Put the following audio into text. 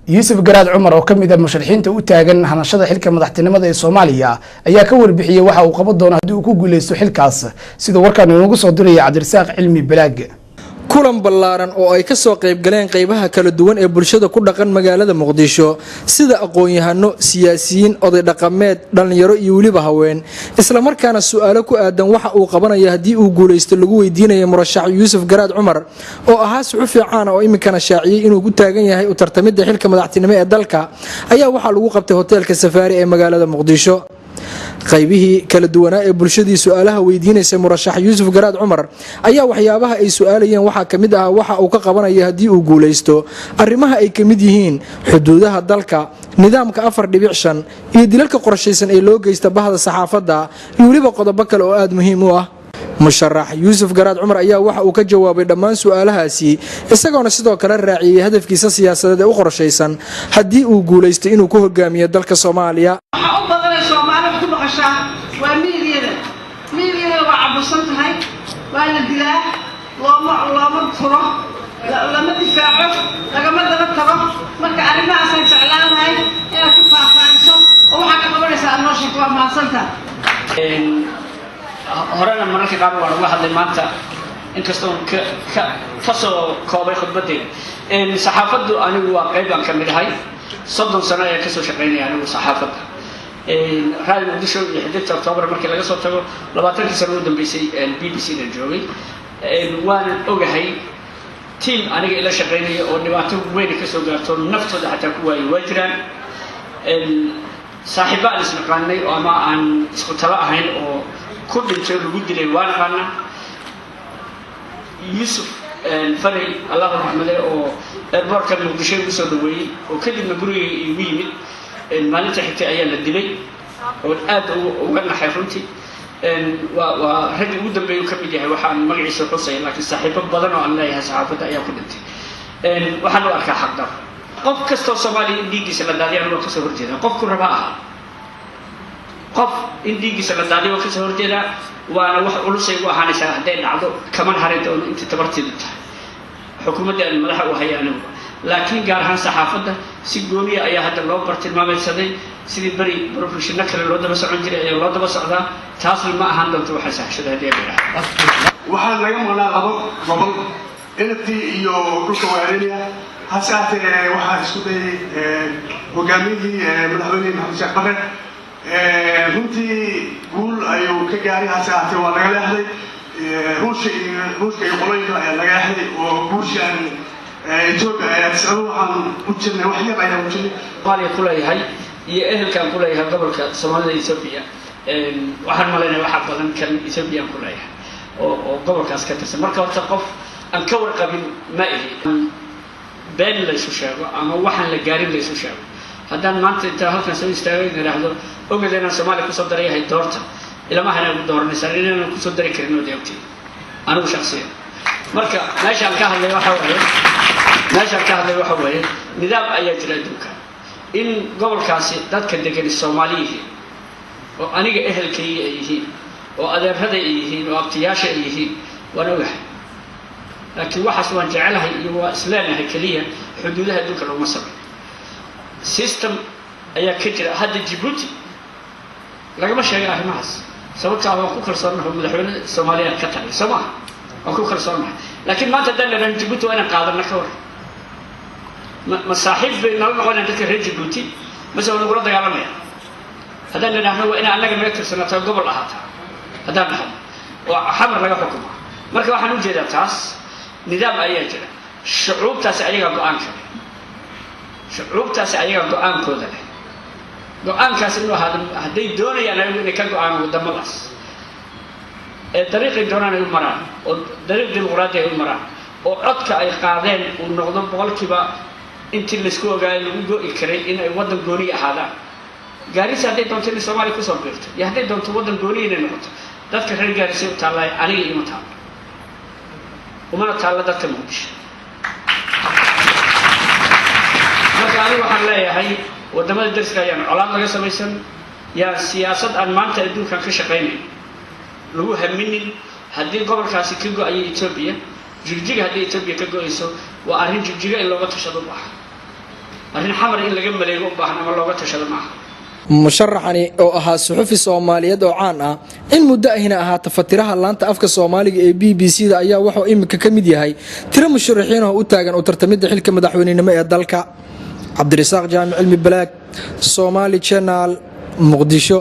يوسف جراد عمر oo kamid ah musharaxiinta u taagan hanashada xilka madaxtinimada ee Soomaaliya ayaa ka warbixiyay waxa uu qaban doono hadii uu ku guuleysto xilkaas sida warkaan inoogu soo diray Cabdirasaaq Cilmi Balaag kulan ballaaran oo ay ka soo qayb galeen qaybaha kala duwan ee bulshada ku dhaqan magaalada Muqdisho sida aqoon-yahano siyaasiyiin oday dhaqameed dhalinyaro iyo waliba haween isla markaana su'aalo ku aadan waxa uu qabanayo hadii uu guuleysto lagu weydiinayo murashax Yuusuf Garaad Cumar oo ahaa suxufi caan oo imikana shaaciyay inuu ku taagan yahay u tartamida xilka madaxtinimada ee dalka ayaa waxa lagu qabtay hoteelka Safari ee magaalada Muqdisho qaybihii kala duwanaa ee bulshadii su'aalaha weydiinaysa murashax Yuusuf Garaad Cumar ayaa waxyaabaha ay su'aalayeen waxa kamid ah waxa uu ka qabanayo hadii uu guuleysto arrimaha ay kamid yihiin xuduudaha dalka nidaamka 4.5 iyo dilalka qorshaysan ee loo geysta bahda saxaafadda iyo waliba qodobo kale oo aad muhiim u ah musharax Yuusuf Garaad Cumar ayaa waxa uu ka jawaabay dhammaan su'aalahaasi isagoona sidoo kale raaciyay hadafkiisa siyaasadeed ee u qorshaysan hadii uu guuleysto inuu ku hogaamiyo dalka Soomaaliya وميديا وعبصنتها وأنا الدلاء وما تفرح لما تفاعل لما تفرح ما تعرف ما أصلا تعلم هاي يا كيف أفعله وحاجة قبل يسأل نشيط وما صلتها هرانا مرة كقابل واحد المانتا إنكستون فصل كوبي خدمتي صحافة أنا واقعي كمل هاي صدق سنة يكسر شقيني أنا وصحافة raadi Muqdisho iyo xididta October markii laga soo tago 20 sano u dambeysay BBC da joogay waan ogahay team aniga ila shaqeynaya oo dhibaato weyn ka soo gaarto naftooda xataa ku waayay wajiraan saaxiibaan isla qaanay oo ama aan isku tala ahayn oo ku dhintay lagu dilay waan qaana Yusuf Faray Allah rahmade oo airportka Muqdisho u soo dhaweeyay oo kadibna guriga igu yimid maalinta xigtay ayaa la dilay oo aad uga naxay runtii waa rag ugu dambeeyay ka mid yahay waxaan magaciisa xusay laakiin saaxiibo badan oo aan leeyahay saxaafadda ayaa ku dhintay waxaan u arkaa xaqdar qof kasta oo Soomaali indigiisa la daadiyay oo ka soo horjeeda qofku raba ah qof indigiisa la daadiyay oo ka soo horjeeda waana wax ulusay u ahaanaysa haday dhacdo kaman hareed oo inta tabarteedu tahay xukuumadda madaxa u hayaan laakiin gaar ahaan saxaafadda si gooniya ayaa hadda loo bartilmaameedsaday sidii bari professional kale loo daba socon jiray ayaa loo daba socdaa taasna ma ahaan doonto waxa saxshada hadii ay waxaan laga maqlaa gobol intii iyo dhulka waareeniya hasaatee waxaa isku dayay hogaamiyihii madaxweyne Maxamed Sheekh Bare runtii guul ayuu ka gaaray hasaatee waa laga leexday ruushka iyo qoloyinka ayaa laga leexday oo guushaan Ethiopia ayaa waxaan u jirnay wax yar ayaan u jirnay Soomaaliya kuleeyahay iyo ehelkan kuleeyahay gobolka Soomaalida Ethiopia waxaan maleynaa waxa badan kan Ethiopia kuleeyahay oo gobolkaas ka tirsan marka horta qof aan ka warqabin ma ihi been la isu sheego ama waxaan la gaarin la isu sheego haddaan maanta inta halkan soo istaagay yiraahdo ogadeena Soomaaliya ku soo dareeyahay doorta ilama hana dooranaysan inaan ku soo dari karin oo deebtay anigu shakhsiyan marka meeshaan ka hadlay waxa weeye nidaam ayaa jira adduunka in gobolkaasi dadka degan Soomaaliyeed oo aniga ehelkayga ay yihiin oo adeerada ay yihiin oo abtiyaasha ay yihiin waan ogahay laakiin waxaas waan jecelahay iyo waa islaanahay kaliya xuduudaha adduunka loo masar system ayaa ka jira hadda Djibouti lagama sheegay arrimahaas sababtoo ah ku kalsoonahay madaxweynaha Soomaaliya ka tagay Soomaaliya oo ku kalsoonahay laakiin maanta dadna Djibouti waa in qaadana ka war masaaxiib bayna noqon dadka reer Djibouti masoo lagu dagaalamaya haddaan nidhaahno waa in anaga naga tirsanato gobol ahaata haddaan dhaxal oo xamar laga xukumo marka waxaan u jeedaa taas nidaam ayaa jira shucuubtaas ayaga go'aankooda leh go'aankaas inuu ahaado hadday doonayaan inay ka go'aan wadamadaas dariiqay doonaan ay u maraan oo dariiq dimuqraadi ay u maraan oo codka ay qaadeen uu noqdo boqolkiiba intii la isku ogaayay lagu go'i karay in ay wadan gooni ahaadaan gaarisa hadday doonto in Soomaaliya ku soo biirto iyo hadday doonto wadan gooni inay noqoto dadka reer gaarisa u taallay aniga iyo mataa umana taalla dadka Muqdisho marka aniga waxaan leeyahay wadamada dariska ayaan colaad laga samaysan yaa siyaasad aan maanta adduunkan ka shaqeynay lagu haminin haddii gobolkaasi ka go'ay Ethiopia jigjiga haddii Ethiopia ka go'ayso waa arrin jigjiga in looga tashado baax arrin xamar in laga maleego u baahan ama looga tashado maaha musharaxani oo ahaa suxufi Soomaaliyeed oo caan ah in muddo ahina ahaa tafatiraha laanta afka Soomaaliga ee BBC-da ayaa wuxuu imika ka mid yahay tiro musharaxiin oo u taagan u tartamida xilka madaxweynenimo ee dalka. Cabdirasaaq Jaamic Cilmi Balaag, Somali Channel, Muqdisho.